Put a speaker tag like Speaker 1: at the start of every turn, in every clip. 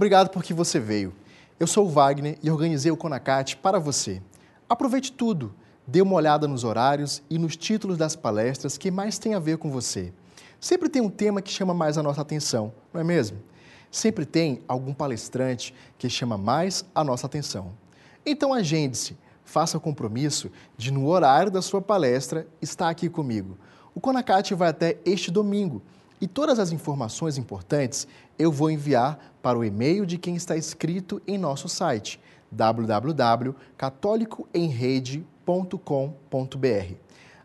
Speaker 1: Obrigado porque você veio. Eu sou o Wagner e organizei o CONACAT para você. Aproveite tudo, dê uma olhada nos horários e nos títulos das palestras que mais têm a ver com você. Sempre tem um tema que chama mais a nossa atenção, não é mesmo? Sempre tem algum palestrante que chama mais a nossa atenção. Então agende-se, faça o compromisso de, no horário da sua palestra, estar aqui comigo. O CONACAT vai até este domingo e todas as informações importantes eu vou enviar para o e-mail de quem está inscrito em nosso site www.catolicoemrede.com.br.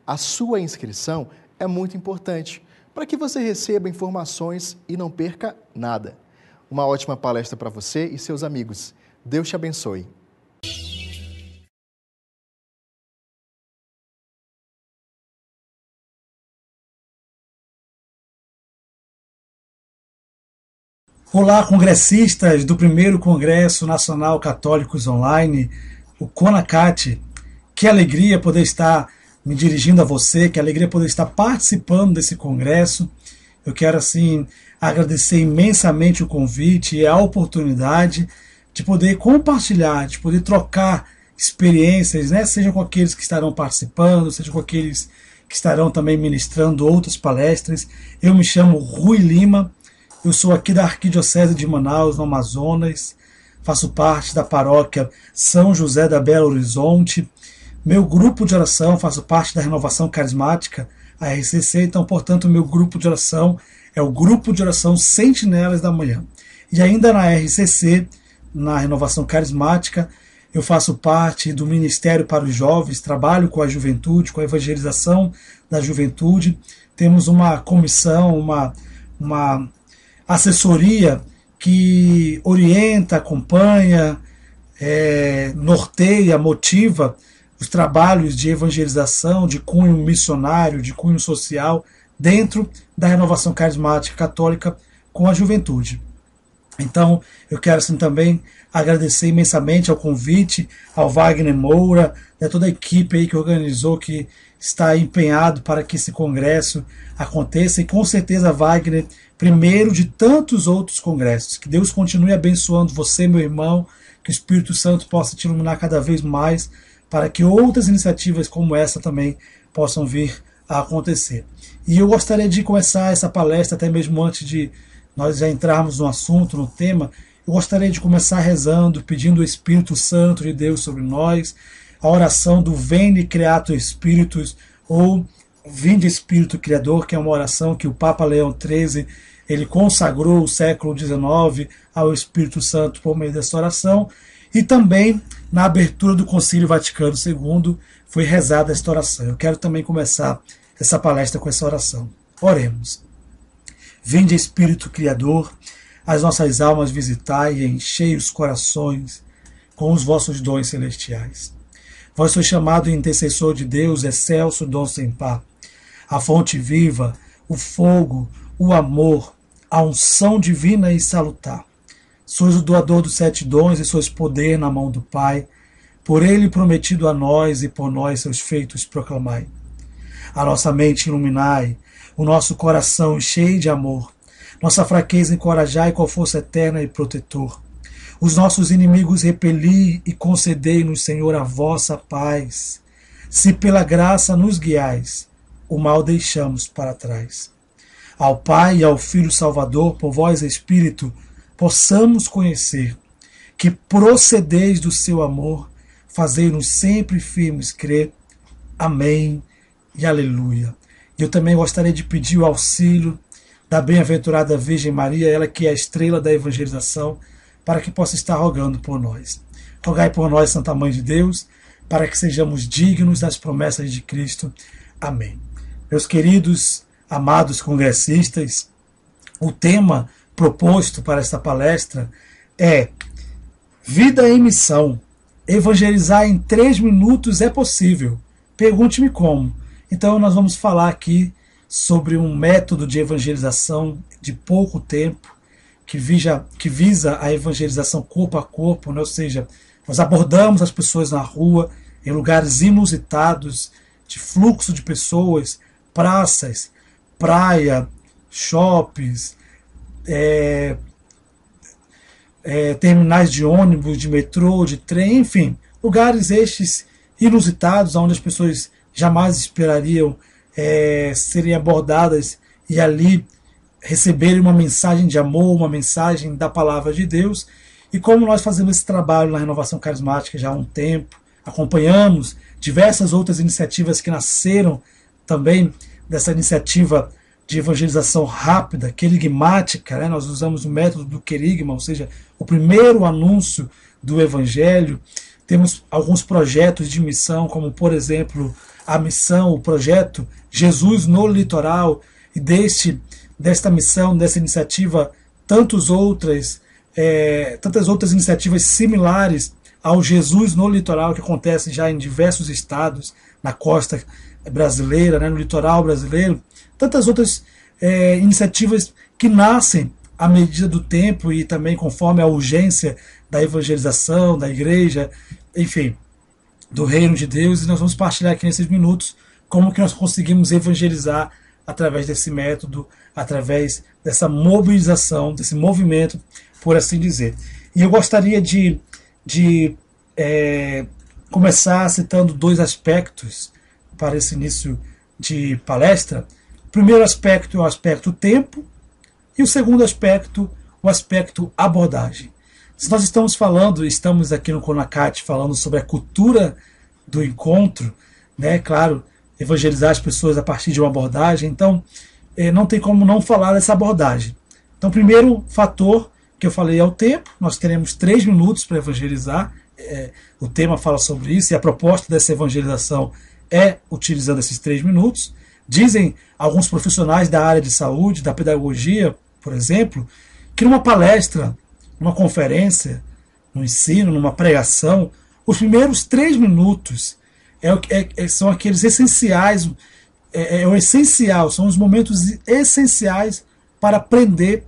Speaker 1: A sua inscrição é muito importante para que você receba informações e não perca nada. Uma ótima palestra para você e seus amigos. Deus te abençoe.
Speaker 2: Olá, congressistas do primeiro Congresso Nacional Católicos Online, o CONACAT. Que alegria poder estar me dirigindo a você, que alegria poder estar participando desse congresso. Eu quero, assim, agradecer imensamente o convite e a oportunidade de poder compartilhar, de poder trocar experiências, né? Seja com aqueles que estarão participando, seja com aqueles que estarão também ministrando outras palestras. Eu me chamo Rui Lima. Eu sou aqui da Arquidiocese de Manaus, no Amazonas, faço parte da paróquia São José da Belo Horizonte. Meu grupo de oração, faço parte da Renovação Carismática, a RCC, então, portanto, meu grupo de oração é o Grupo de Oração Sentinelas da Manhã. E ainda na RCC, na Renovação Carismática, eu faço parte do Ministério para os Jovens, trabalho com a juventude, com a evangelização da juventude. Temos uma comissão, uma assessoria que orienta, acompanha, norteia, motiva os trabalhos de evangelização, de cunho missionário, de cunho social, dentro da Renovação Carismática Católica com a juventude. Então, eu quero assim também agradecer imensamente ao convite, ao Wagner Moura, a toda a equipe aí que organizou, que está empenhado para que esse congresso aconteça, e com certeza, Wagner, primeiro de tantos outros congressos. Que Deus continue abençoando você, meu irmão, que o Espírito Santo possa te iluminar cada vez mais, para que outras iniciativas como essa também possam vir a acontecer. E eu gostaria de começar essa palestra, até mesmo antes de nós já entrarmos no assunto, no tema, eu gostaria de começar rezando, pedindo o Espírito Santo de Deus sobre nós, a oração do Veni Creator Spiritus, ou Vinde Espírito Criador, que é uma oração que o Papa Leão XIII ele consagrou o século XIX ao Espírito Santo por meio dessa oração, e também na abertura do Concílio Vaticano II foi rezada esta oração. Eu quero também começar essa palestra com essa oração. Oremos. Vinde Espírito Criador, as nossas almas visitai e enchei os corações com os vossos dons celestiais. Vós sois chamado intercessor de Deus, excelso dom sem par, a fonte viva, o fogo, o amor, a unção divina e salutar. Sois o doador dos 7 dons e sois poder na mão do Pai, por ele prometido a nós e por nós seus feitos proclamai. A nossa mente iluminai, o nosso coração cheio de amor, nossa fraqueza encorajai com a força eterna e protetor. Os nossos inimigos repeli e concedei-nos, Senhor, a vossa paz. Se pela graça nos guiais, o mal deixamos para trás. Ao Pai e ao Filho Salvador, por vós, Espírito, possamos conhecer que procedeis do seu amor, fazei-nos sempre firmes crer. Amém e aleluia. Eu também gostaria de pedir o auxílio da bem-aventurada Virgem Maria, ela que é a estrela da evangelização, para que possa estar rogando por nós. Rogai por nós, Santa Mãe de Deus, para que sejamos dignos das promessas de Cristo. Amém. Meus queridos, amados congressistas, o tema proposto para esta palestra é Vida em Missão. Evangelizar em 3 minutos é possível. Pergunte-me como. Então nós vamos falar aqui sobre um método de evangelização de pouco tempo, que visa a evangelização corpo a corpo, né? Ou seja, nós abordamos as pessoas na rua, em lugares inusitados, de fluxo de pessoas, praças, praia, shoppings, terminais de ônibus, de metrô, de trem, enfim, lugares estes inusitados, onde as pessoas jamais esperariam serem abordadas e ali receberem uma mensagem de amor, uma mensagem da palavra de Deus. E como nós fazemos esse trabalho na Renovação Carismática já há um tempo, acompanhamos diversas outras iniciativas que nasceram também dessa iniciativa de evangelização rápida, querigmática, né? Nós usamos o método do querigma, ou seja, o primeiro anúncio do evangelho. Temos alguns projetos de missão, como por exemplo a missão, o projeto Jesus no Litoral, e desta missão, dessa iniciativa, tantas outras iniciativas similares ao Jesus no Litoral, que acontecem já em diversos estados, na costa brasileira, né, no litoral brasileiro, tantas outras iniciativas que nascem à medida do tempo e também conforme a urgência da evangelização, da igreja, enfim, do reino de Deus. E nós vamos partilhar aqui nesses minutos como que nós conseguimos evangelizar através desse método, através dessa mobilização, desse movimento, por assim dizer. E eu gostaria de começar citando dois aspectos para esse início de palestra. O primeiro aspecto é o aspecto tempo, e o segundo aspecto, o aspecto abordagem. Se nós estamos aqui no CONACAT falando sobre a cultura do encontro, né, claro, evangelizar as pessoas a partir de uma abordagem, então não tem como não falar dessa abordagem. Então, o primeiro fator que eu falei é o tempo. Nós teremos 3 minutos para evangelizar. O tema fala sobre isso, e a proposta dessa evangelização é utilizando esses 3 minutos. Dizem alguns profissionais da área de saúde, da pedagogia, por exemplo, que numa palestra, numa conferência, no ensino, numa pregação, os primeiros 3 minutos são aqueles essenciais, o essencial, são os momentos essenciais para prender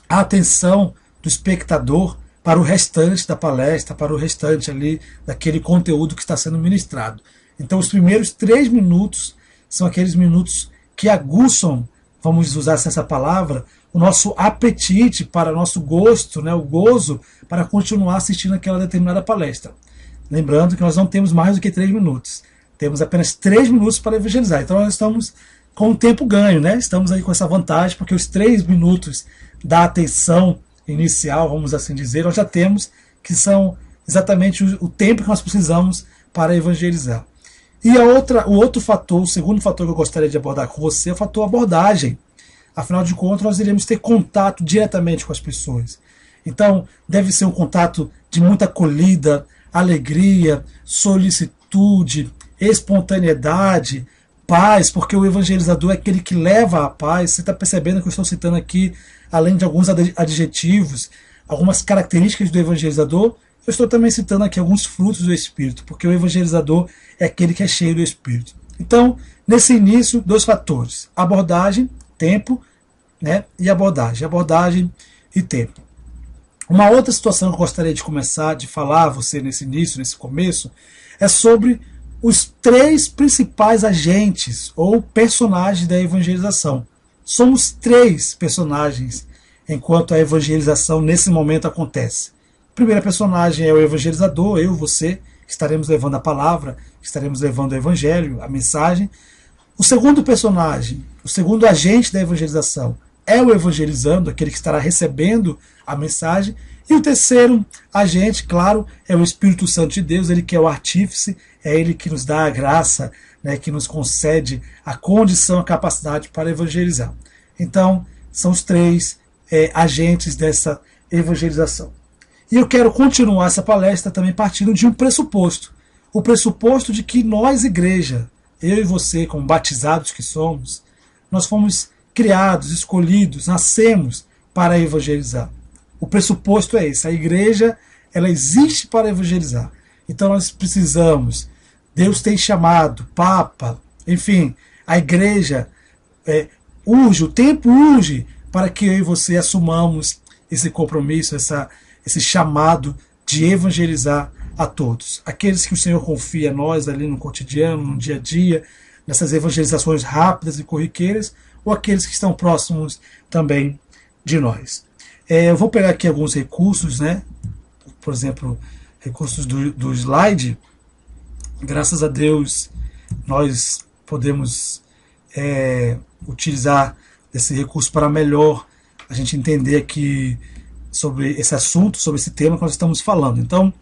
Speaker 2: a atenção do espectador para o restante da palestra, para o restante ali daquele conteúdo que está sendo ministrado. Então, os primeiros 3 minutos são aqueles minutos que aguçam, vamos usar essa palavra, o nosso apetite, para o nosso gosto, né, o gozo, para continuar assistindo aquela determinada palestra. Lembrando que nós não temos mais do que 3 minutos. Temos apenas 3 minutos para evangelizar. Então, nós estamos com o tempo ganho, né? Estamos aí com essa vantagem, porque os 3 minutos da atenção inicial, vamos assim dizer, nós já temos, que são exatamente o tempo que nós precisamos para evangelizar. E o outro fator, o segundo fator que eu gostaria de abordar com você é o fator abordagem. Afinal de contas, nós iremos ter contato diretamente com as pessoas. Então, deve ser um contato de muita acolhida, alegria, solicitude, espontaneidade, paz, porque o evangelizador é aquele que leva a paz. Você está percebendo que eu estou citando aqui, além de alguns adjetivos, algumas características do evangelizador, eu estou também citando aqui alguns frutos do Espírito, porque o evangelizador é aquele que é cheio do Espírito. Então, nesse início, 2 fatores: abordagem, tempo, né, e abordagem e tempo. Uma outra situação que eu gostaria de começar de falar a você nesse início, nesse começo, é sobre os 3 principais agentes ou personagens da evangelização. Somos 3 personagens enquanto a evangelização nesse momento acontece. A primeira personagem é o evangelizador, eu, você, que estaremos levando a palavra, que estaremos levando o evangelho, a mensagem. O segundo personagem, o segundo agente da evangelização é o evangelizando, aquele que estará recebendo a mensagem. E o terceiro agente, claro, é o Espírito Santo de Deus, ele que é o artífice, é ele que nos dá a graça, né, que nos concede a condição, a capacidade para evangelizar. Então, são os 3 agentes dessa evangelização. E eu quero continuar essa palestra também partindo de um pressuposto. O pressuposto de que nós, igreja, eu e você, como batizados que somos, nós fomos criados, escolhidos, nascemos para evangelizar. O pressuposto é esse: a igreja, ela existe para evangelizar. Então nós precisamos, Deus tem chamado, Papa, enfim, a igreja urge, o tempo urge para que eu e você assumamos esse compromisso, esse chamado de evangelizar a todos. Aqueles que o Senhor confia a nós ali no cotidiano, no dia a dia, nessas evangelizações rápidas e corriqueiras, ou aqueles que estão próximos também de nós. Eu vou pegar aqui alguns recursos, né? Por exemplo, recursos do slide. Graças a Deus, nós podemos utilizar esse recurso para melhor a gente entender aqui sobre esse assunto, sobre esse tema que nós estamos falando. Então,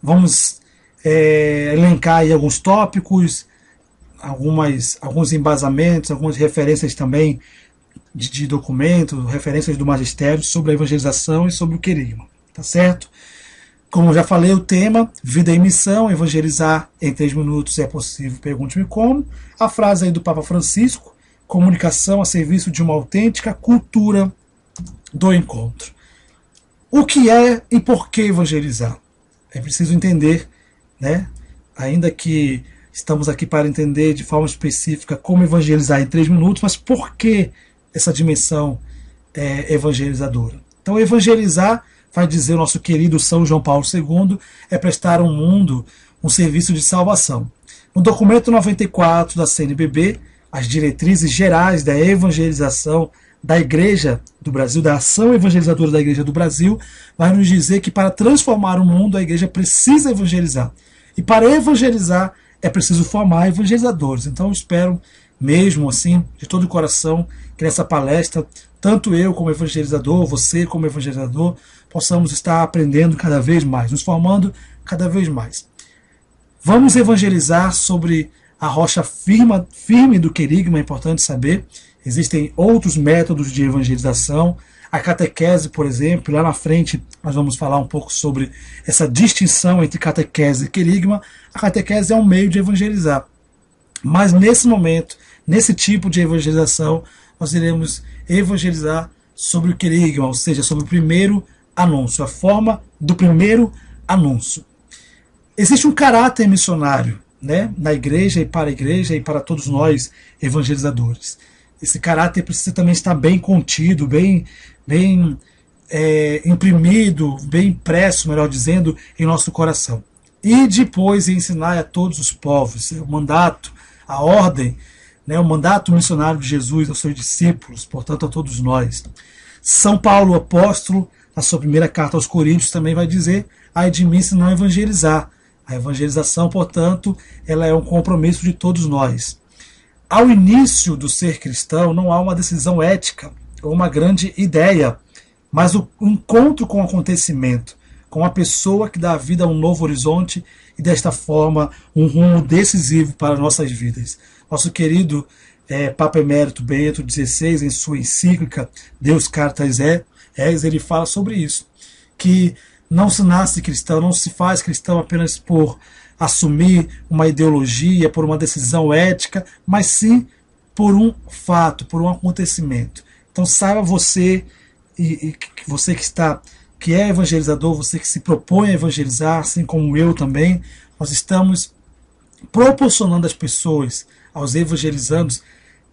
Speaker 2: vamos elencar aí alguns tópicos, alguns embasamentos, algumas referências também de documentos, referências do magistério sobre a evangelização e sobre o querigma, tá certo? Como eu já falei, o tema, vida e missão, evangelizar em 3 minutos é possível, pergunte-me como. A frase aí do Papa Francisco, comunicação a serviço de uma autêntica cultura do encontro. O que é e por que evangelizar? É preciso entender, né? Ainda que estamos aqui para entender de forma específica como evangelizar em 3 minutos, mas por que essa dimensão evangelizadora? Então, evangelizar, vai dizer o nosso querido São João Paulo II, é prestar ao mundo um serviço de salvação. No documento 94 da CNBB, as diretrizes gerais da evangelização da Igreja do Brasil, da ação evangelizadora da Igreja do Brasil, vai nos dizer que para transformar o mundo, a Igreja precisa evangelizar. E para evangelizar, é preciso formar evangelizadores. Então eu espero mesmo assim, de todo o coração, que nessa palestra, tanto eu como evangelizador, você como evangelizador, possamos estar aprendendo cada vez mais, nos formando cada vez mais. Vamos evangelizar sobre a rocha firme do querigma, é importante saber. Existem outros métodos de evangelização. A catequese, por exemplo, lá na frente nós vamos falar um pouco sobre essa distinção entre catequese e querigma. A catequese é um meio de evangelizar. Mas nesse momento, nesse tipo de evangelização, nós iremos evangelizar sobre o querigma, ou seja, sobre o primeiro anúncio, a forma do primeiro anúncio. Existe um caráter missionário, né, na igreja e para todos nós evangelizadores. Esse caráter precisa também estar bem contido, bem imprimido, bem impresso, melhor dizendo, em nosso coração. E depois ensinar a todos os povos, o mandato, a ordem, né, o mandato missionário de Jesus aos seus discípulos, portanto a todos nós. São Paulo, o apóstolo, na sua primeira carta aos Coríntios, também vai dizer: ai de mim se não evangelizar. A evangelização, portanto, ela é um compromisso de todos nós. Ao início do ser cristão, não há uma decisão ética ou uma grande ideia, mas o encontro com o acontecimento, com a pessoa que dá vida a um novo horizonte e, desta forma, um rumo decisivo para nossas vidas. Nosso querido Papa Emérito Bento XVI, em sua encíclica Deus Caritas Est, ele fala sobre isso, que não se nasce cristão, não se faz cristão apenas por assumir uma ideologia, por uma decisão ética, mas sim por um fato, por um acontecimento. Então saiba você, e você que é evangelizador, você que se propõe a evangelizar, assim como eu também, nós estamos proporcionando às pessoas, aos evangelizandos,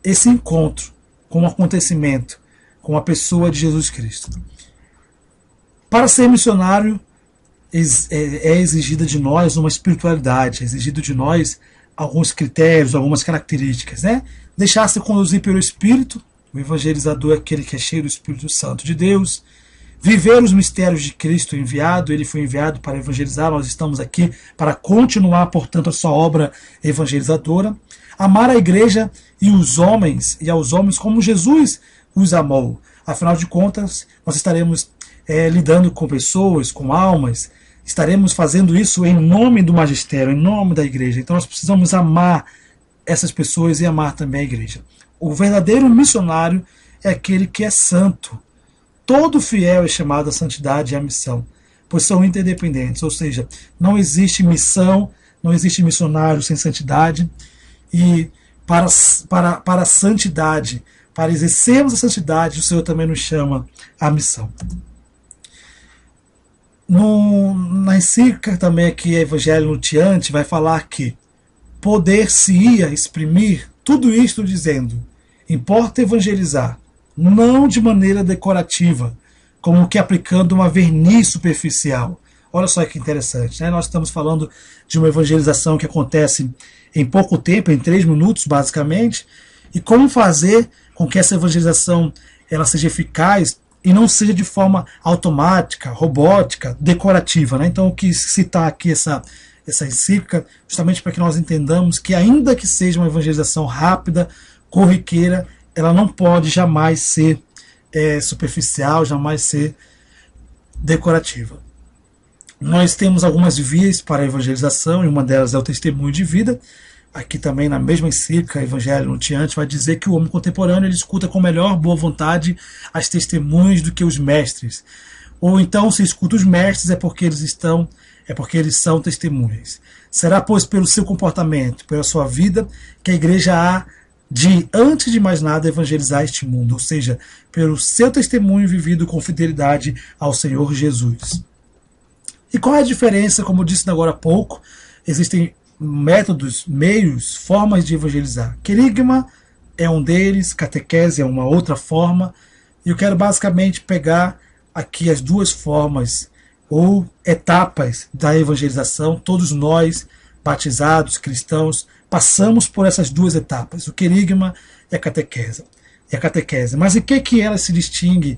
Speaker 2: esse encontro com o acontecimento, com a pessoa de Jesus Cristo. Para ser missionário, é exigida de nós uma espiritualidade, é exigido de nós alguns critérios, algumas características, né? Deixar-se conduzir pelo Espírito, o evangelizador é aquele que é cheio do Espírito Santo de Deus, viver os mistérios de Cristo enviado, ele foi enviado para evangelizar, nós estamos aqui para continuar, portanto, a sua obra evangelizadora, amar a igreja e os homens, e aos homens como Jesus os amou. Afinal de contas, nós estaremos lidando com pessoas, com almas, estaremos fazendo isso em nome do magistério, em nome da igreja. Então nós precisamos amar essas pessoas e amar também a igreja. O verdadeiro missionário é aquele que é santo. Todo fiel é chamado à santidade e à missão, pois são interdependentes, ou seja, não existe missão, não existe missionário sem santidade, e para a santidade, para exercermos a santidade, o Senhor também nos chama à missão. Na encíclica também aqui, Evangelho Nuntiante, vai falar que poder-se-ia exprimir tudo isto dizendo: importa evangelizar, não de maneira decorativa, como que aplicando uma verniz superficial. Olha só que interessante, né? Nós estamos falando de uma evangelização que acontece em pouco tempo, em 3 minutos basicamente, e como fazer com que essa evangelização ela seja eficaz e não seja de forma automática, robótica, decorativa, né? Então eu quis citar aqui essa encíclica justamente para que nós entendamos que, ainda que seja uma evangelização rápida, corriqueira, ela não pode jamais ser superficial, jamais ser decorativa. Nós temos algumas vias para a evangelização, e uma delas é o testemunho de vida. Aqui também, na mesma encíclica, Evangelho Nuntiante, vai dizer que o homem contemporâneo ele escuta com melhor boa vontade as testemunhas do que os mestres. Ou então, se escuta os mestres, é porque eles são testemunhas. Será, pois, pelo seu comportamento, pela sua vida, que a igreja há de, antes de mais nada, evangelizar este mundo, ou seja, pelo seu testemunho vivido com fidelidade ao Senhor Jesus. E qual é a diferença? Como eu disse agora há pouco, existem métodos, meios, formas de evangelizar. Querigma é um deles, catequese é uma outra forma, e eu quero basicamente pegar aqui as duas formas ou etapas da evangelização. Todos nós, batizados, cristãos, passamos por essas duas etapas, o querigma e a catequese. Mas em que elas se distinguem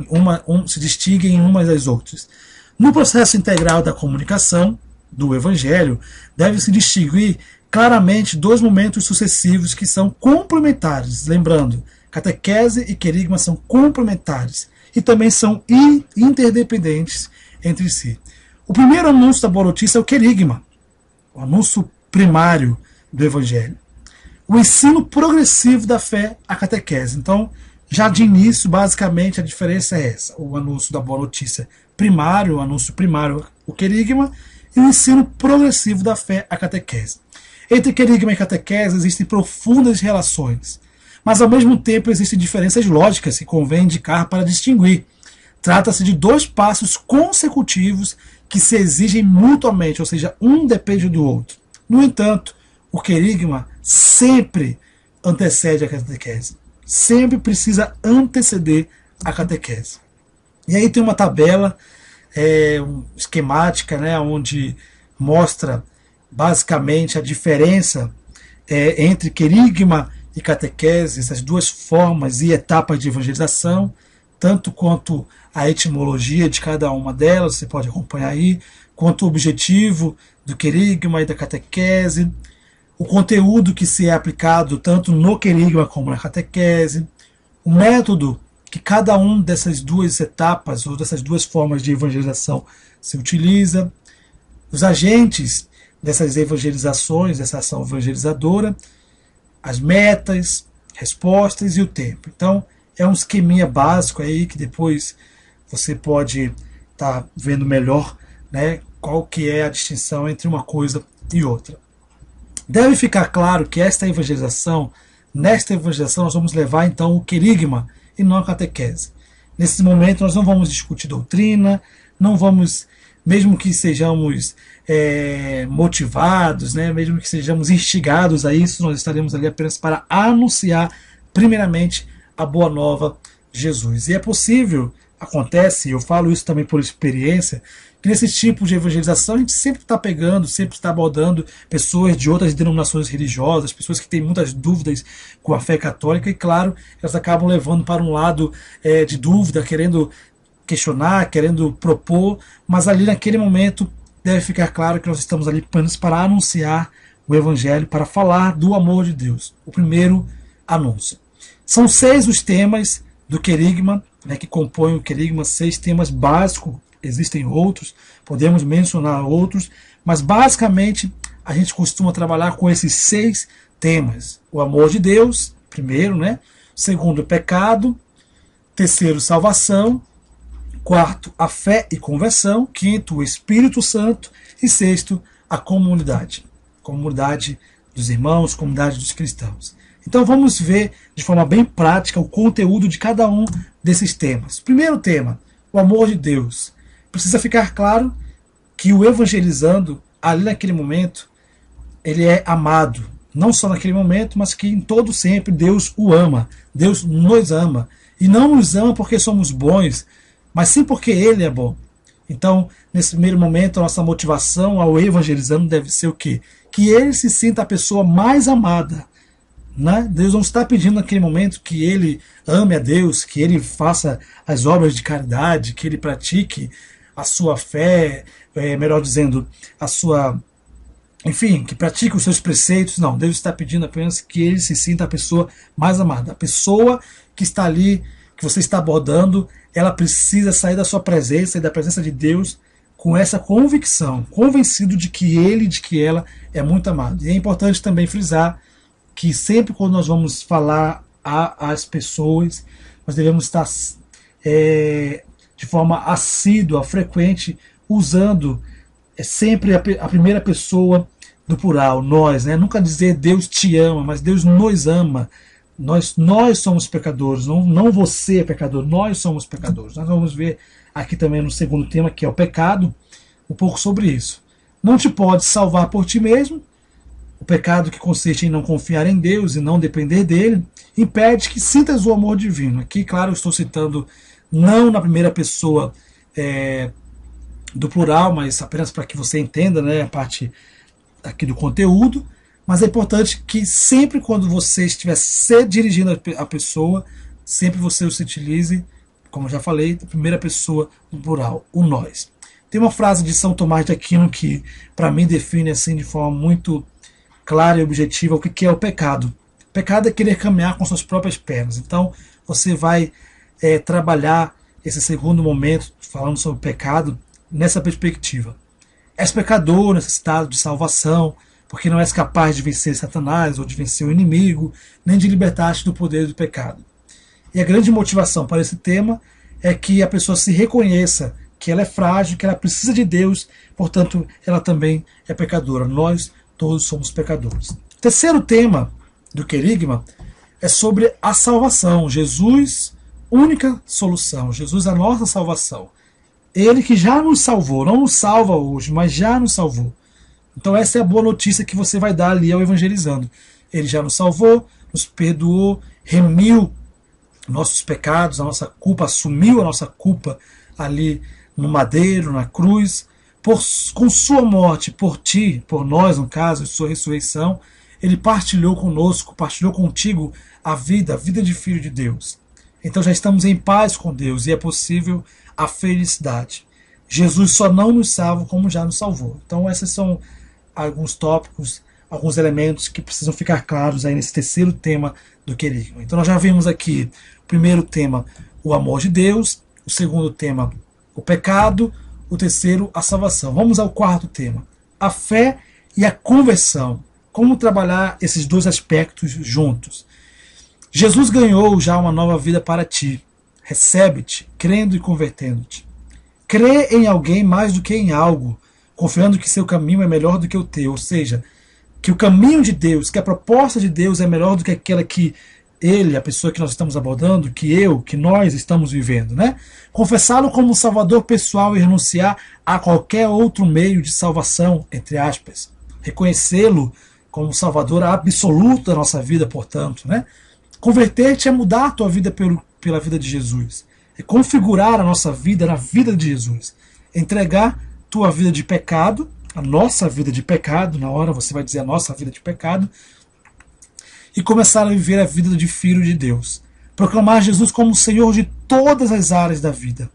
Speaker 2: umas das outras? No processo integral da comunicação do Evangelho, deve-se distinguir claramente dois momentos sucessivos que são complementares. Lembrando, catequese e querigma são complementares e também são interdependentes entre si. O primeiro anúncio da boa notícia é o querigma, o anúncio primário do Evangelho. O ensino progressivo da fé, a catequese. Então, já de início, basicamente, a diferença é essa. O anúncio da boa notícia primário, o anúncio primário, o querigma, e o ensino progressivo da fé, a catequese. Entre querigma e catequese existem profundas relações, mas ao mesmo tempo existem diferenças lógicas que convém indicar para distinguir. Trata-se de dois passos consecutivos que se exigem mutuamente, ou seja, um depende do outro. No entanto, o querigma sempre antecede a catequese. Sempre precisa anteceder a catequese. E aí tem uma tabela esquemática, né, onde mostra basicamente a diferença entre querigma e catequese, essas duas formas e etapas de evangelização, tanto quanto a etimologia de cada uma delas, você pode acompanhar aí, quanto o objetivo do querigma e da catequese, o conteúdo que se é aplicado tanto no querigma como na catequese, o método que cada um dessas duas etapas ou dessas duas formas de evangelização se utiliza, os agentes dessas evangelizações, dessa ação evangelizadora, as metas, respostas e o tempo. Então, é um esqueminha básico aí que depois você pode estar vendo melhor, né, qual que é a distinção entre uma coisa e outra. Deve ficar claro que nesta evangelização nós vamos levar então o querigma e não a catequese. Nesse momento nós não vamos discutir doutrina, não vamos, mesmo que sejamos motivados, né, mesmo que sejamos instigados a isso, nós estaremos ali apenas para anunciar primeiramente a boa nova de Jesus. E é possível, acontece, eu falo isso também por experiência, que nesse tipo de evangelização a gente sempre está pegando, sempre está abordando pessoas de outras denominações religiosas, pessoas que têm muitas dúvidas com a fé católica e, claro, elas acabam levando para um lado de dúvida, querendo questionar, querendo propor, mas ali naquele momento deve ficar claro que nós estamos ali apenas para anunciar o Evangelho, para falar do amor de Deus. O primeiro anúncio. São 6 os temas do querigma, né, que compõem o querigma, 6 temas básicos. Existem outros, podemos mencionar outros, mas basicamente a gente costuma trabalhar com esses 6 temas. O amor de Deus, primeiro, né? Segundo, o pecado. Terceiro, salvação. Quarto, a fé e conversão. Quinto, o Espírito Santo. E sexto, a comunidade. Comunidade dos irmãos, comunidade dos cristãos. Então vamos ver de forma bem prática o conteúdo de cada um desses temas. Primeiro tema, o amor de Deus. Precisa ficar claro que o evangelizando, ali naquele momento, ele é amado. Não só naquele momento, mas que em todo sempre Deus o ama. Deus nos ama. E não nos ama porque somos bons, mas sim porque Ele é bom. Então, nesse primeiro momento, a nossa motivação ao evangelizando deve ser o quê? Que ele se sinta a pessoa mais amada né? Deus não está pedindo naquele momento que ele ame a Deus, que ele faça as obras de caridade, que ele pratique a sua fé, melhor dizendo, a sua, enfim, que pratique os seus preceitos. Não, Deus está pedindo apenas que ele se sinta a pessoa mais amada. A pessoa que está ali, que você está abordando, ela precisa sair da sua presença e da presença de Deus com essa convicção, convencido de que ele, de que ela é muito amado. E é importante também frisar que sempre quando nós vamos falar às pessoas, nós devemos estar de forma assídua, frequente, usando sempre a primeira pessoa do plural, nós, né? Nunca dizer Deus te ama, mas Deus nos ama. Nós somos pecadores, não você é pecador, nós somos pecadores. Nós vamos ver aqui também no segundo tema, que é o pecado, um pouco sobre isso. Não te pode salvar por ti mesmo. O pecado, que consiste em não confiar em Deus e não depender dele, impede que sintas o amor divino. Aqui, claro, eu estou citando não na primeira pessoa do plural, mas apenas para que você entenda, né, a parte aqui do conteúdo. Mas é importante que sempre quando você estiver se dirigindo a pessoa, sempre você se utilize, como eu já falei, da primeira pessoa do plural, o nós. Tem uma frase de São Tomás de Aquino que, para mim, define assim de forma muito clara e objetiva o que é o pecado. O pecado é querer caminhar com suas próprias pernas. Então, você vai trabalhar esse segundo momento, falando sobre o pecado, nessa perspectiva. És pecador, necessitado de salvação, porque não és capaz de vencer Satanás ou de vencer o inimigo, nem de libertar-te do poder do pecado. E a grande motivação para esse tema é que a pessoa se reconheça que ela é frágil, que ela precisa de Deus, portanto, ela também é pecadora. Nós todos somos pecadores. O terceiro tema do querigma é sobre a salvação. Jesus, única solução. Jesus, a nossa salvação. Ele que já nos salvou, não nos salva hoje, mas já nos salvou. Então essa é a boa notícia que você vai dar ali ao evangelizando. Ele já nos salvou, nos perdoou, remiu nossos pecados, a nossa culpa, assumiu a nossa culpa ali no madeiro, na cruz. Com sua morte, por ti, por nós no caso, sua ressurreição, ele partilhou conosco, partilhou contigo a vida de filho de Deus. Então já estamos em paz com Deus e é possível a felicidade. Jesus só não nos salva como já nos salvou. Então esses são alguns tópicos, alguns elementos que precisam ficar claros aí nesse terceiro tema do querigma. Então nós já vimos aqui o primeiro tema, o amor de Deus, o segundo tema, o pecado, o terceiro, a salvação. Vamos ao quarto tema, a fé e a conversão. Como trabalhar esses dois aspectos juntos? Jesus ganhou já uma nova vida para ti. Recebe-te, crendo e convertendo-te. Crê em alguém mais do que em algo, confiando que seu caminho é melhor do que o teu, ou seja, que o caminho de Deus, que a proposta de Deus é melhor do que aquela que ele, a pessoa que nós estamos abordando, que nós estamos vivendo, né? Confessá-lo como salvador pessoal e renunciar a qualquer outro meio de salvação, entre aspas. Reconhecê-lo como salvador absoluto da nossa vida, portanto, né? Converter-te é mudar a tua vida pela vida de Jesus. É configurar a nossa vida na vida de Jesus. Entregar tua vida de pecado, a nossa vida de pecado, na hora você vai dizer a nossa vida de pecado, e começar a viver a vida de filho de Deus. Proclamar Jesus como Senhor de todas as áreas da vida.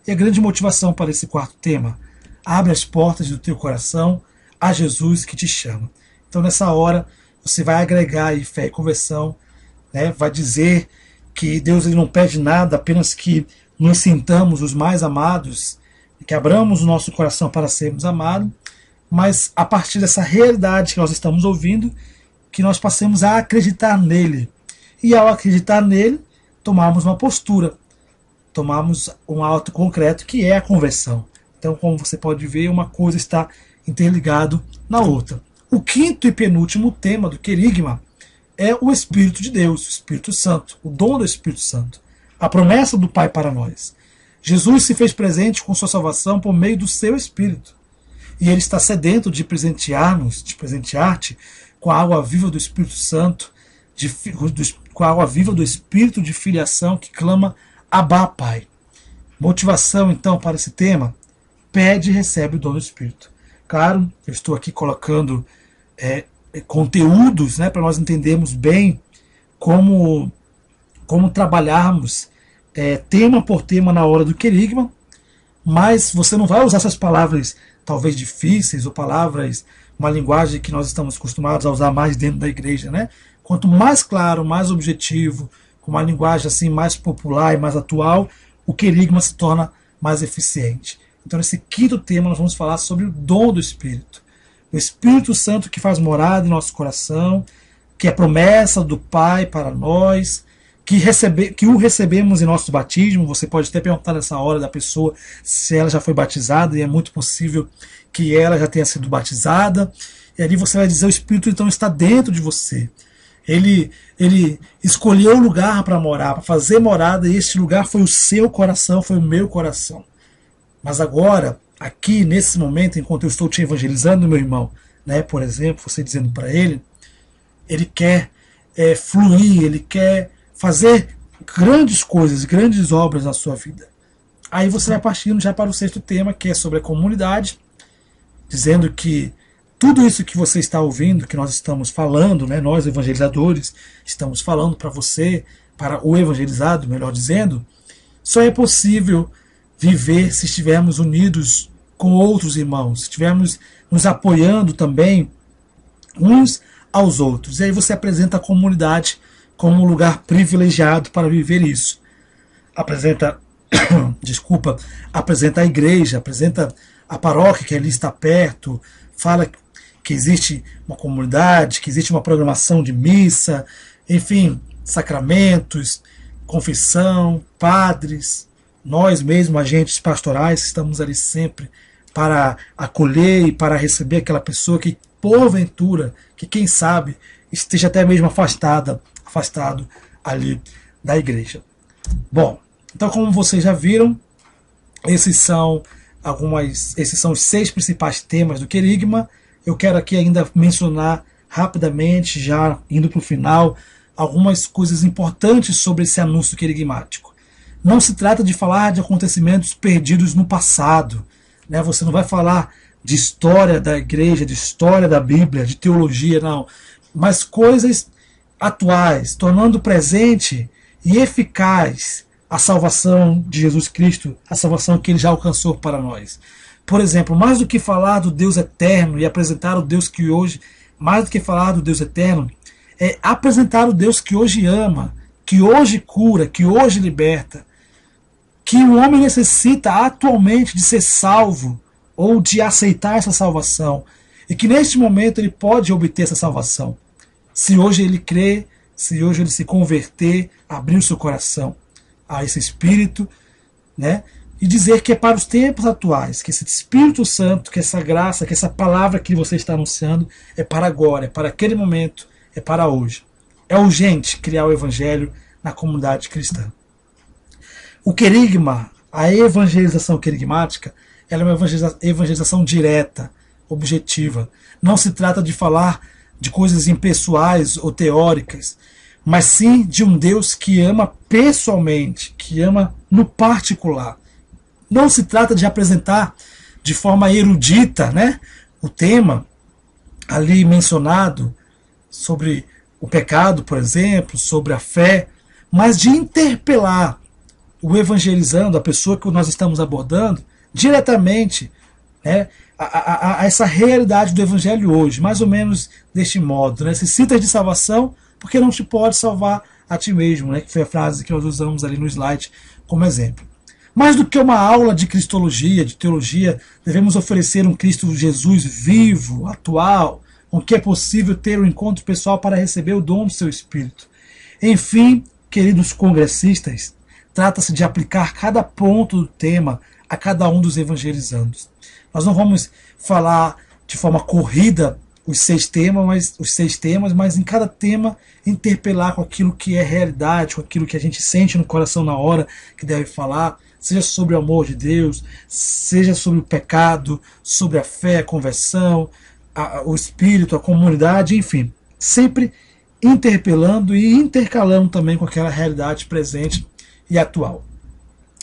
Speaker 2: E a grande motivação para esse quarto tema: abre as portas do teu coração a Jesus que te chama. Então nessa hora você vai agregar aí fé e conversão, né? Vai dizer que Deus ele não pede nada, apenas que nos sintamos os mais amados, que abramos o nosso coração para sermos amados, mas a partir dessa realidade que nós estamos ouvindo, que nós passemos a acreditar nele. E ao acreditar nele, tomarmos uma postura, tomarmos um ato concreto que é a conversão. Então, como você pode ver, uma coisa está interligado na outra. O quinto e penúltimo tema do querigma é o Espírito de Deus, o Espírito Santo, o dom do Espírito Santo, a promessa do Pai para nós. Jesus se fez presente com sua salvação por meio do seu Espírito. E ele está sedento de presentear-nos, de presentear-te com a água viva do Espírito Santo, com a água viva do Espírito de filiação que clama Abá, Pai. Motivação, então, para esse tema: pede e recebe o dom do Espírito. Claro, eu estou aqui colocando conteúdos, né, para nós entendermos bem como trabalharmos tema por tema na hora do querigma, mas você não vai usar essas palavras talvez difíceis ou palavras, uma linguagem que nós estamos acostumados a usar mais dentro da igreja, né? Quanto mais claro, mais objetivo, com uma linguagem assim mais popular e mais atual, o querigma se torna mais eficiente. Então, nesse quinto tema, nós vamos falar sobre o dom do Espírito. O Espírito Santo que faz morada em nosso coração, que é promessa do Pai para nós, que o recebemos em nosso batismo. Você pode até perguntar nessa hora da pessoa se ela já foi batizada, e é muito possível que ela já tenha sido batizada. E ali você vai dizer: o Espírito então está dentro de você. Ele escolheu o lugar para morar, para fazer morada, e este lugar foi o seu coração, foi o meu coração. Mas agora, aqui nesse momento, enquanto eu estou te evangelizando, meu irmão, né, por exemplo, você dizendo para ele quer fluir, ele quer fazer grandes coisas, grandes obras na sua vida. Aí você vai partindo já para o sexto tema, que é sobre a comunidade, dizendo que tudo isso que você está ouvindo, que nós estamos falando, né, nós evangelizadores estamos falando para você, para o evangelizado, melhor dizendo, só é possível viver se estivermos unidos com outros irmãos, se estivermos nos apoiando também uns aos outros. E aí você apresenta a comunidade como um lugar privilegiado para viver isso. Apresenta a igreja, apresenta a paróquia que ali está perto, fala que existe uma comunidade, que existe uma programação de missa, enfim, sacramentos, confissão, padres, nós mesmos, agentes pastorais, estamos ali sempre para acolher e para receber aquela pessoa que, porventura, que quem sabe, esteja até mesmo afastado ali da igreja. Bom, então como vocês já viram, esses são os 6 principais temas do querigma. Eu quero aqui ainda mencionar rapidamente, já indo para o final, algumas coisas importantes sobre esse anúncio querigmático. Não se trata de falar de acontecimentos perdidos no passado, né? Você não vai falar de história da igreja, de história da Bíblia, de teologia, não. Mas coisas atuais, tornando presente e eficaz a salvação de Jesus Cristo, a salvação que ele já alcançou para nós. Por exemplo, mais do que falar do Deus eterno e apresentar o Deus que hoje, mais do que falar do Deus eterno, é apresentar o Deus que hoje ama, que hoje cura, que hoje liberta, que o homem necessita atualmente de ser salvo ou de aceitar essa salvação, e que neste momento ele pode obter essa salvação. Se hoje ele crer, se hoje ele se converter, abrir o seu coração a esse Espírito, né? E dizer que é para os tempos atuais, que esse Espírito Santo, que essa graça, que essa palavra que você está anunciando é para agora, é para aquele momento, é para hoje. É urgente criar o Evangelho na comunidade cristã. O querigma, a evangelização querigmática, ela é uma evangelização direta, objetiva. Não se trata de falar de coisas impessoais ou teóricas, mas sim de um Deus que ama pessoalmente, que ama no particular. Não se trata de apresentar de forma erudita, né, o tema ali mencionado sobre o pecado, por exemplo, sobre a fé, mas de interpelar o evangelizando, a pessoa que nós estamos abordando, diretamente, né, a essa realidade do evangelho hoje, mais ou menos deste modo. Necessitas de salvação porque não te pode salvar a ti mesmo, né, que foi a frase que nós usamos ali no slide como exemplo. Mais do que uma aula de cristologia, de teologia, devemos oferecer um Cristo Jesus vivo, atual, com que é possível ter um encontro pessoal para receber o dom do seu Espírito. Enfim, queridos congressistas, trata-se de aplicar cada ponto do tema a cada um dos evangelizandos. Nós não vamos falar de forma corrida os 6 temas, mas em cada tema interpelar com aquilo que é realidade, com aquilo que a gente sente no coração na hora que deve falar, seja sobre o amor de Deus, seja sobre o pecado, sobre a fé, a conversão, o Espírito, a comunidade, enfim, sempre interpelando e intercalando também com aquela realidade presente e atual.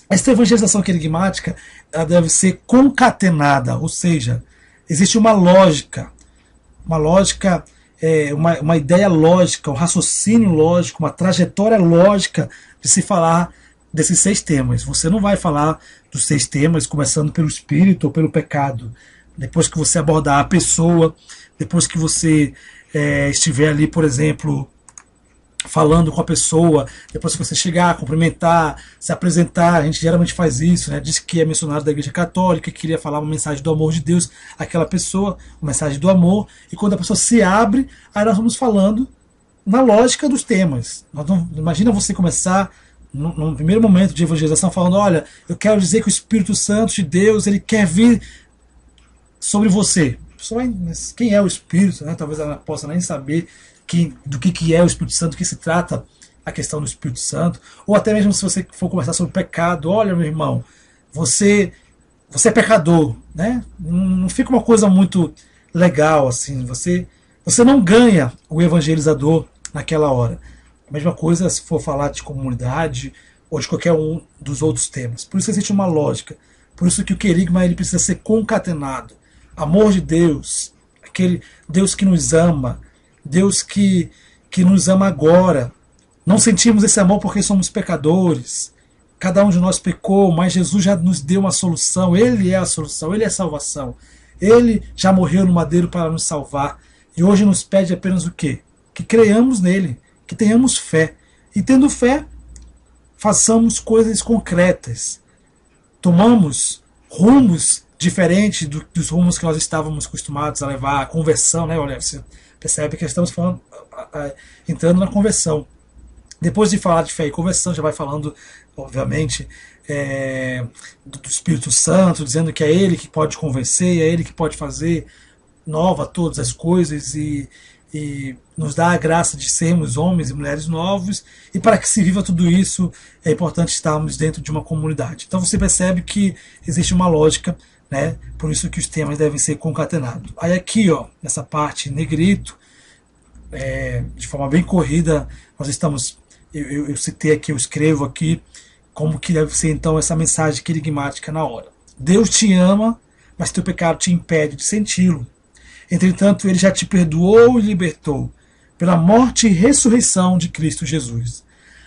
Speaker 2: Esta evangelização querigmática ela deve ser concatenada, ou seja, existe uma lógica uma ideia lógica, um raciocínio lógico, uma trajetória lógica de se falar desses 6 temas. Você não vai falar dos 6 temas começando pelo espírito ou pelo pecado. Depois que você abordar a pessoa, depois que você estiver ali, por exemplo, falando com a pessoa, depois que você chegar, cumprimentar, se apresentar, a gente geralmente faz isso, né? Diz que é missionário da Igreja Católica, que queria falar uma mensagem do amor de Deus àquela pessoa, uma mensagem do amor, e quando a pessoa se abre, aí nós vamos falando na lógica dos temas. Imagina você começar num primeiro momento de evangelização falando, olha, eu quero dizer que o Espírito Santo de Deus, ele quer vir sobre você. A pessoa quem é o Espírito? Né? Talvez ela não possa nem saber do que é o Espírito Santo, do que se trata a questão do Espírito Santo, ou até mesmo se você for conversar sobre pecado, olha, meu irmão, você é pecador, né? Não fica uma coisa muito legal assim, você não ganha o evangelizador naquela hora. A mesma coisa se for falar de comunidade ou de qualquer um dos outros temas. Por isso existe uma lógica, por isso que o querigma ele precisa ser concatenado. Amor de Deus, aquele Deus que nos ama, Deus que nos ama agora. Não sentimos esse amor porque somos pecadores. Cada um de nós pecou, mas Jesus já nos deu uma solução. Ele é a solução, Ele é a salvação. Ele já morreu no madeiro para nos salvar. E hoje nos pede apenas o quê? Que creiamos nele, que tenhamos fé. E tendo fé, façamos coisas concretas. Tomamos rumos diferentes dos rumos que nós estávamos acostumados a levar, a conversão, né? Olha, você percebe que estamos falando, entrando na conversão. Depois de falar de fé e conversão, já vai falando, obviamente, do Espírito Santo, dizendo que é Ele que pode convencer, é Ele que pode fazer nova todas as coisas e nos dá a graça de sermos homens e mulheres novos. E para que se viva tudo isso, é importante estarmos dentro de uma comunidade. Então você percebe que existe uma lógica, né? Por isso que os temas devem ser concatenados. Aí aqui, ó, nessa parte negrito, de forma bem corrida, nós estamos, eu citei aqui, eu escrevo aqui, como que deve ser então essa mensagem querigmática na hora. Deus te ama, mas teu pecado te impede de senti-lo. Entretanto, Ele já te perdoou e libertou pela morte e ressurreição de Cristo Jesus.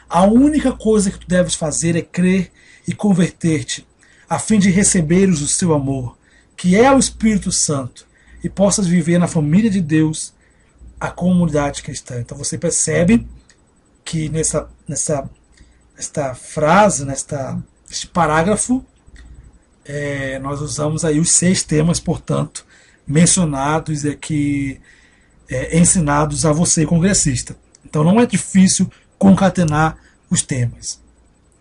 Speaker 2: A única coisa que tu deves fazer é crer e converter-te, a fim de receberes o seu amor, que é o Espírito Santo, e possas viver na família de Deus, a comunidade cristã. Então você percebe que nesta frase, neste parágrafo, nós usamos aí os 6 temas, portanto, mencionados e aqui ensinados a você, congressista. Então não é difícil concatenar os temas.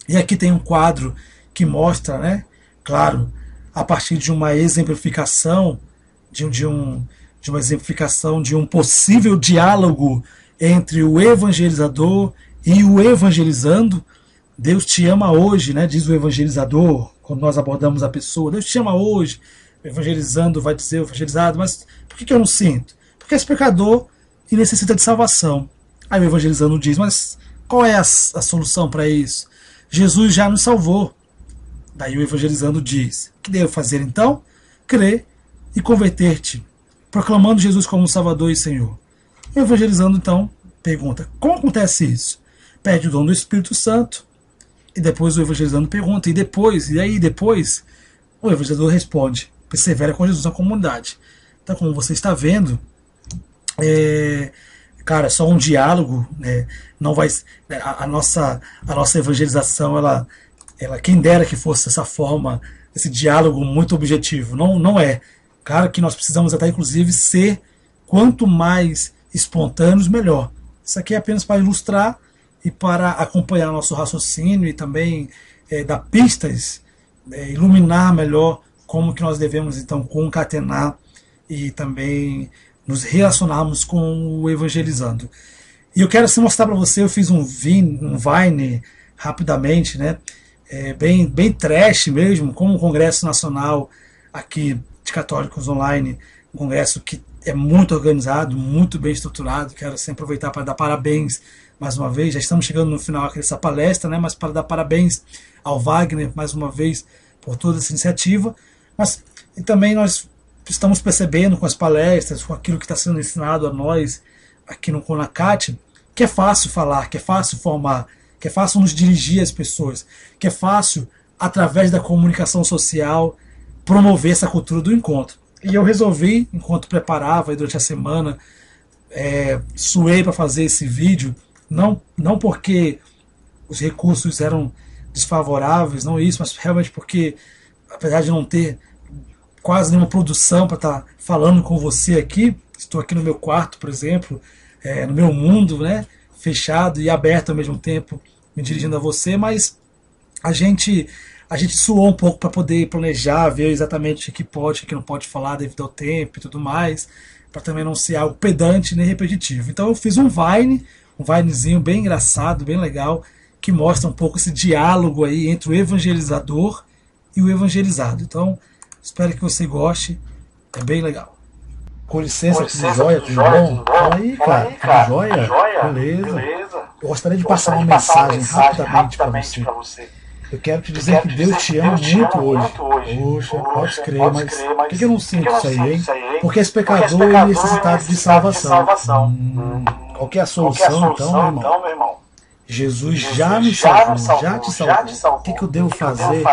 Speaker 2: E aqui tem um quadro que mostra, né, claro, a partir de uma exemplificação, de uma exemplificação de um possível diálogo entre o evangelizador e o evangelizando. Deus te ama hoje, né, diz o evangelizador, quando nós abordamos a pessoa. Deus te ama hoje. O evangelizando vai dizer, o evangelizado, mas por que eu não sinto? Porque és pecador e necessita de salvação. Aí o evangelizando diz, mas qual é a solução para isso? Jesus já nos salvou. Daí o evangelizando diz, o que devo fazer então? Crer e converter-te, proclamando Jesus como Salvador e Senhor. O evangelizando então pergunta, como acontece isso? Pede o dom do Espírito Santo, e depois o evangelizando pergunta, e aí depois o evangelizador responde, persevera com Jesus na comunidade. Então, como você está vendo, cara, só um diálogo, né, não vai, a nossa evangelização, ela quem dera que fosse essa forma, esse diálogo muito objetivo, não é. Claro que nós precisamos até inclusive ser quanto mais espontâneos, melhor. Isso aqui é apenas para ilustrar e para acompanhar nosso raciocínio e também dar pistas, iluminar melhor como que nós devemos então concatenar e também nos relacionarmos com o evangelizando. E eu quero assim, mostrar para você, eu fiz um Vine rapidamente, né? Bem trash mesmo, como um congresso nacional aqui de católicos online, um congresso que é muito organizado, muito bem estruturado. Quero assim, aproveitar para dar parabéns mais uma vez, já estamos chegando no final dessa palestra, né? Mas para dar parabéns ao Wagner mais uma vez por toda essa iniciativa, mas e também nós estamos percebendo com as palestras, com aquilo que está sendo ensinado a nós aqui no Conacat, que é fácil falar, que é fácil formar, que é fácil nos dirigir às pessoas, que é fácil, através da comunicação social, promover essa cultura do encontro. E eu resolvi, enquanto preparava aí durante a semana, suei para fazer esse vídeo, não porque os recursos eram desfavoráveis, não isso, mas realmente porque, apesar de não ter quase nenhuma produção para estar falando com você aqui, estou aqui no meu quarto, por exemplo, no meu mundo, né, fechado e aberto ao mesmo tempo, me dirigindo a você, mas a gente suou um pouco para poder planejar, ver exatamente o que pode, o que não pode falar devido ao tempo e tudo mais, para também não ser algo pedante nem repetitivo. Então eu fiz um Vinezinho bem engraçado, bem legal, que mostra um pouco esse diálogo aí entre o evangelizador e o evangelizado. Então, espero que você goste, é bem legal. Com licença, tudo jóia, tudo bom? Fala aí, cara, tudo jóia? Beleza. Eu gostaria de passar uma mensagem rapidamente para você. Eu quero te dizer que Deus te ama muito hoje. Poxa, pode crer, mas por que eu não sinto isso aí, hein? Porque esse pecador é necessitado de salvação. Qual que é a solução, então, meu irmão? Jesus já me salvou, já te salvou. O que eu devo fazer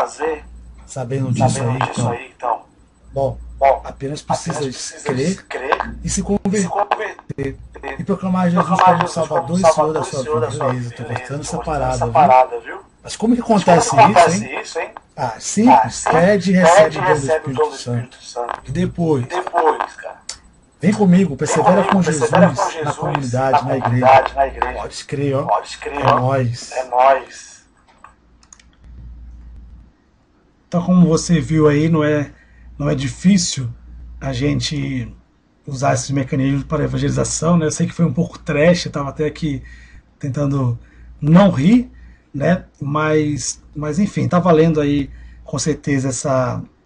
Speaker 2: sabendo disso aí, então? Bom, apenas precisa crer e se converter. E proclamar Jesus como Salvador e Senhor da sua vida. Beleza, estou gostando dessa parada, viu? Mas como que acontece isso, hein? Ah, simples. Pede e recebe o dom do Espírito Santo. E depois, cara, vem comigo, persevera com Jesus na comunidade, na igreja. Pode crer, ó. É nóis. Então, como você viu aí, não é difícil a gente usar esses mecanismos para evangelização, né? Eu sei que foi um pouco trash, eu estava até aqui tentando não rir, né? Mas enfim, está valendo aí com certeza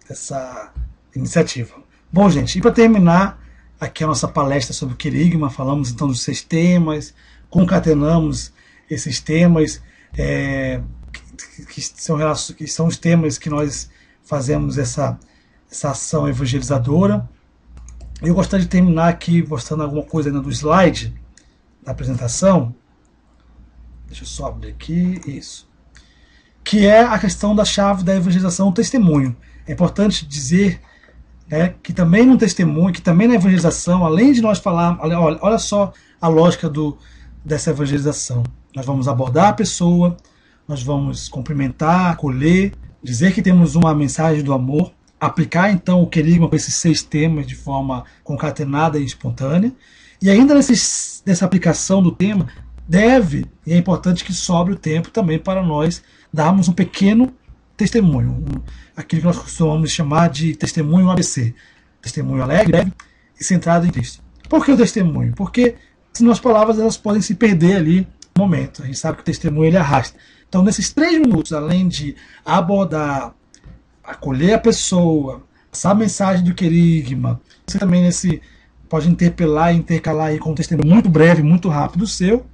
Speaker 2: essa iniciativa. Bom, gente, e para terminar aqui a nossa palestra sobre o querigma, falamos então dos 6 temas, concatenamos esses temas, que são os temas que nós fazemos essa ação evangelizadora. Eu gostaria de terminar aqui mostrando alguma coisa ainda do slide da apresentação. Deixa eu só abrir aqui, isso. Que é a questão da chave da evangelização, o testemunho. É importante dizer, né, que também no testemunho, que também na evangelização, além de nós falar, olha só a lógica dessa evangelização. Nós vamos abordar a pessoa, nós vamos cumprimentar, acolher, dizer que temos uma mensagem do amor, aplicar então o querigma com esses 6 temas de forma concatenada e espontânea, e ainda nessa aplicação do tema, e é importante que sobre o tempo também para nós darmos um pequeno testemunho, aquilo que nós costumamos chamar de testemunho ABC, testemunho alegre, breve e centrado em Cristo. Por que o testemunho? Porque senão as palavras elas podem se perder ali no momento. A gente sabe que o testemunho ele arrasta. Então, nesses 3 minutos, além de abordar, acolher a pessoa, passar a mensagem do querigma, você também pode interpelar e intercalar aí com um testemunho muito breve, muito rápido seu.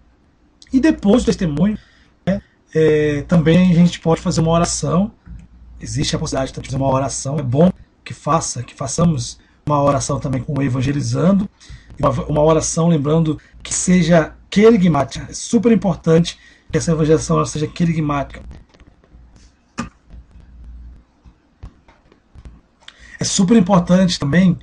Speaker 2: E depois do testemunho, né, também a gente pode fazer uma oração. Existe a possibilidade de fazer uma oração. É bom que façamos uma oração também com o evangelizando. Uma oração, lembrando que seja querigmática. É super importante que essa evangelização ela seja querigmática. É super importante também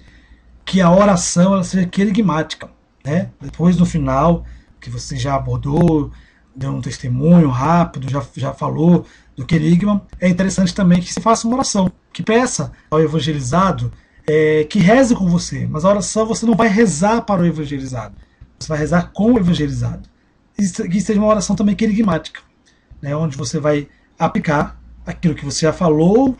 Speaker 2: que a oração ela seja querigmática, né? Depois, no final, que você já abordou, deu um testemunho rápido, já falou do querigma, é interessante também que se faça uma oração, que peça ao evangelizado que reze com você, mas a oração você não vai rezar para o evangelizado, você vai rezar com o evangelizado. E que seja uma oração também querigmática, né, onde você vai aplicar aquilo que você já falou,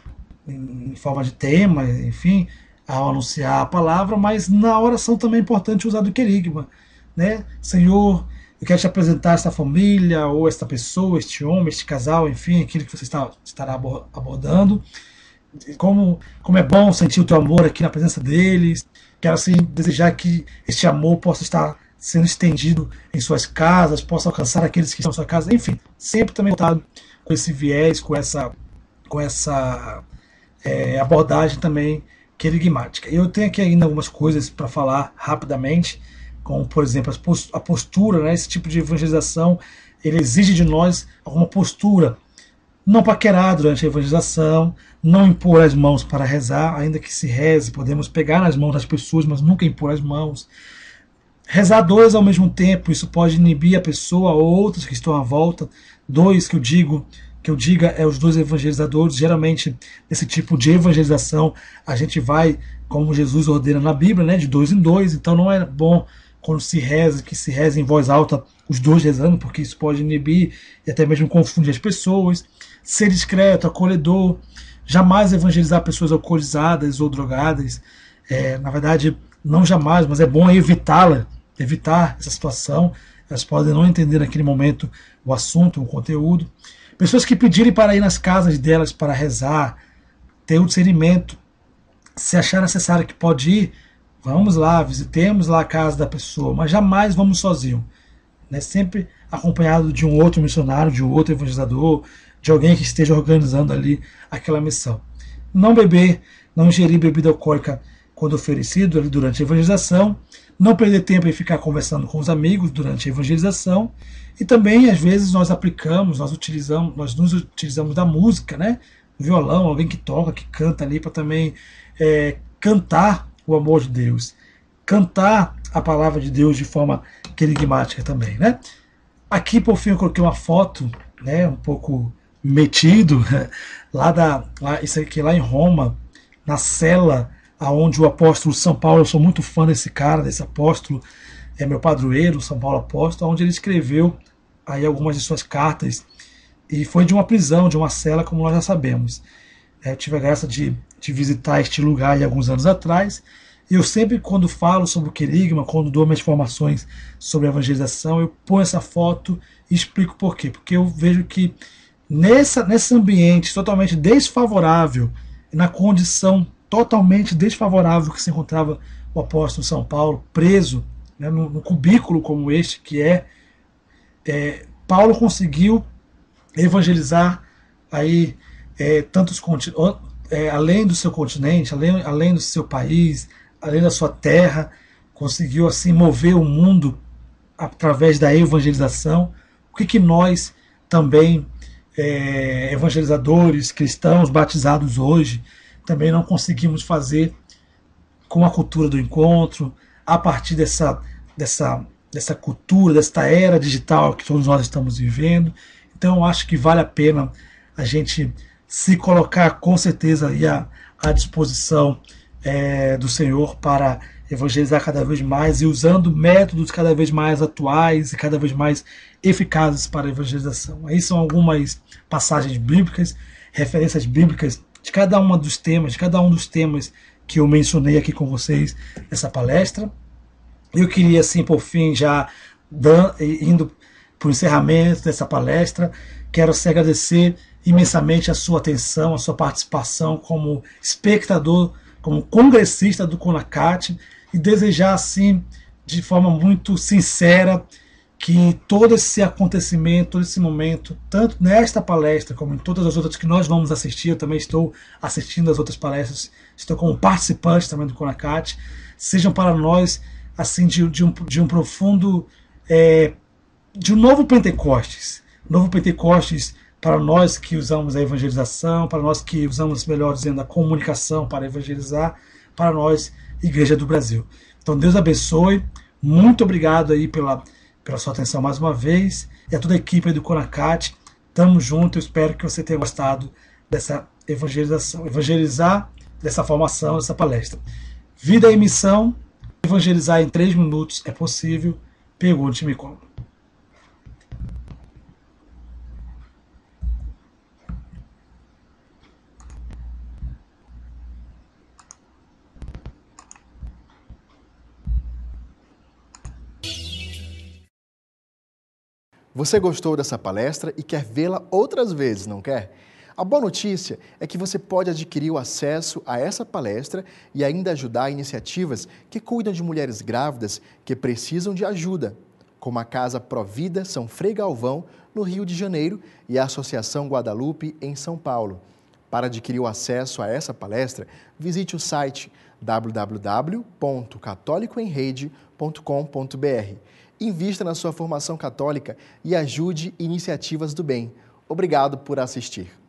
Speaker 2: em forma de tema, enfim, ao anunciar a palavra, mas na oração também é importante usar do querigma, né? Senhor, eu quero te apresentar esta família, ou esta pessoa, este homem, este casal, enfim, aquilo que você estará abordando. Como é bom sentir o teu amor aqui na presença deles. Quero assim desejar que este amor possa estar sendo estendido em suas casas, possa alcançar aqueles que estão em sua casa. Enfim, sempre também voltado com esse viés, com essa abordagem também querigmática. Eu tenho aqui ainda algumas coisas para falar rapidamente, como, por exemplo, a postura, né? Esse tipo de evangelização, ele exige de nós alguma postura. Não paquerar durante a evangelização, não impor as mãos para rezar, ainda que se reze, podemos pegar nas mãos das pessoas, mas nunca impor as mãos. Rezar dois ao mesmo tempo, isso pode inibir a pessoa ou outros que estão à volta. Dois que eu diga é os dois evangelizadores. Geralmente, nesse tipo de evangelização, a gente vai, como Jesus ordena na Bíblia, né, de dois em dois. Então não é bom quando se reza, que se reze em voz alta, os dois rezando, porque isso pode inibir e até mesmo confundir as pessoas. Ser discreto, acolhedor, jamais evangelizar pessoas alcoolizadas ou drogadas. Na verdade, não jamais, mas é bom evitá-la, evitar essa situação. Elas podem não entender naquele momento o assunto, o conteúdo. Pessoas que pedirem para ir nas casas delas para rezar, ter o discernimento. Se achar necessário que pode ir, vamos lá, visitemos lá a casa da pessoa, mas jamais vamos sozinho. Né? Sempre acompanhado de um outro missionário, de um outro evangelizador, de alguém que esteja organizando ali aquela missão. Não beber, não ingerir bebida alcoólica quando oferecido ali durante a evangelização, não perder tempo em ficar conversando com os amigos durante a evangelização, e também às vezes nós nos utilizamos da música, né? Violão, alguém que toca, que canta ali para também cantar o amor de Deus, cantar a palavra de Deus de forma querigmática também, né? Aqui por fim eu coloquei uma foto, né, um pouco metido, isso aqui lá em Roma, na cela aonde o apóstolo São Paulo, eu sou muito fã desse cara, desse apóstolo, é meu padroeiro, São Paulo Apóstolo, onde ele escreveu aí algumas de suas cartas, e foi de uma prisão, de uma cela, como nós já sabemos. Eu tive a graça de visitar este lugar aí alguns anos atrás, e eu sempre, quando falo sobre o querigma, quando dou minhas formações sobre a evangelização, eu ponho essa foto e explico por quê. Porque eu vejo que nesse ambiente totalmente desfavorável, na condição totalmente desfavorável que se encontrava o apóstolo São Paulo, preso, né, num cubículo como este, que Paulo conseguiu evangelizar aí além do seu continente, além do seu país, além da sua terra, conseguiu assim mover o mundo através da evangelização. O que nós também, evangelizadores, cristãos, batizados hoje, também não conseguimos fazer com a cultura do encontro, a partir dessa cultura, desta era digital que todos nós estamos vivendo. Então eu acho que vale a pena a gente se colocar com certeza aí à disposição do Senhor para evangelizar cada vez mais e usando métodos cada vez mais atuais e cada vez mais eficazes para a evangelização. Aí são algumas passagens bíblicas, referências bíblicas de cada um dos temas que eu mencionei aqui com vocês nessa palestra. Eu queria, assim, por fim, já indo para o encerramento dessa palestra, quero se agradecer imensamente a sua atenção, a sua participação como espectador, como congressista do CONACAT, e desejar, assim, de forma muito sincera, que todo esse acontecimento, todo esse momento, tanto nesta palestra como em todas as outras que nós vamos assistir, eu também estou assistindo as outras palestras, estou como participante também do CONACAT, sejam para nós assim de um profundo, de um novo Pentecostes para nós que usamos a evangelização, para nós que usamos, melhor dizendo, a comunicação para evangelizar, para nós, Igreja do Brasil. Então Deus abençoe, muito obrigado aí pela sua atenção mais uma vez, e a toda a equipe do CONACAT, tamo junto, eu espero que você tenha gostado dessa evangelização, evangelizar dessa formação, dessa palestra. Vida e missão, evangelizar em 3 minutos é possível, pergunte-me como.
Speaker 1: Você gostou dessa palestra e quer vê-la outras vezes, não quer? A boa notícia é que você pode adquirir o acesso a essa palestra e ainda ajudar iniciativas que cuidam de mulheres grávidas que precisam de ajuda, como a Casa Provida São Frei Galvão, no Rio de Janeiro, e a Associação Guadalupe, em São Paulo. Para adquirir o acesso a essa palestra, visite o site www.catolicoemrede.com.br. Invista na sua formação católica e ajude iniciativas do bem. Obrigado por assistir.